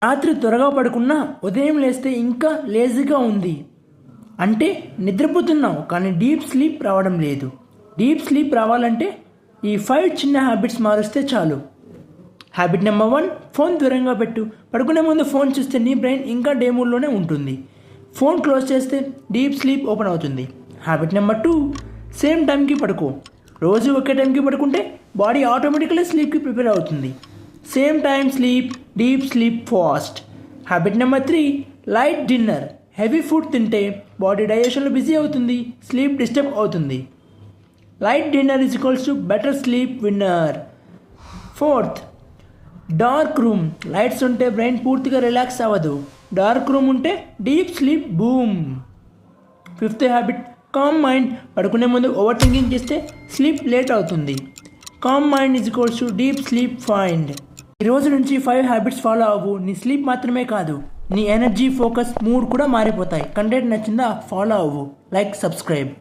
రాత్రి త్వరగా పడుకున్నా ఉదయం లేస్తే ఇంకా లేజీగా ఉంది అంటే నిద్రపోతున్నావు కానీ డీప్ స్లీప్ రావడం లేదు. డీప్ స్లీప్ రావాలంటే ఈ 5 చిన్న హ్యాబిట్స్ మారుస్తే చాలు. హ్యాబిట్ నెంబర్ 1, ఫోన్ దూరంగా పెట్టు. పడుకునే ముందు ఫోన్ చూస్తే నీ బ్రెయిన్ ఇంకా డే మూడ్లోనే ఉంటుంది. ఫోన్ క్లోజ్ చేస్తే డీప్ స్లీప్ ఓపెన్ అవుతుంది. హ్యాబిట్ నెంబర్ 2, సేమ్ టైంకి పడుకో. రోజు ఒకే టైంకి పడుకుంటే బాడీ ఆటోమేటిక్గా స్లీప్కి ప్రిపేర్ అవుతుంది. Same time sleep, deep sleep fast. Habit number 3, light dinner. Heavy food తింటే బాడీ డైజెషన్లో బిజీ అవుతుంది, స్లీప్ డిస్టర్బ్ అవుతుంది. Light dinner is equals to better sleep winner. 4th, dark room. Lights ఉంటే బ్రెయిన్ పూర్తిగా relax అవ్వదు. Dark room ఉంటే deep sleep boom. 5th habit, calm mind. పడుకునే ముందు over thinking చేస్తే స్లీప్ లేట్ అవుతుంది. Calm mind is equals to deep sleep find. ఈ రోజు నుంచి 5 హ్యాబిట్స్ ఫాలో అవ్వు. నీ స్లీప్ మాత్రమే కాదు, నీ ఎనర్జీ, ఫోకస్, మూడ్ కూడా మారిపోతాయి. కంటెంట్ నచ్చిందా? ఫాలో అవ్వు. Like, subscribe.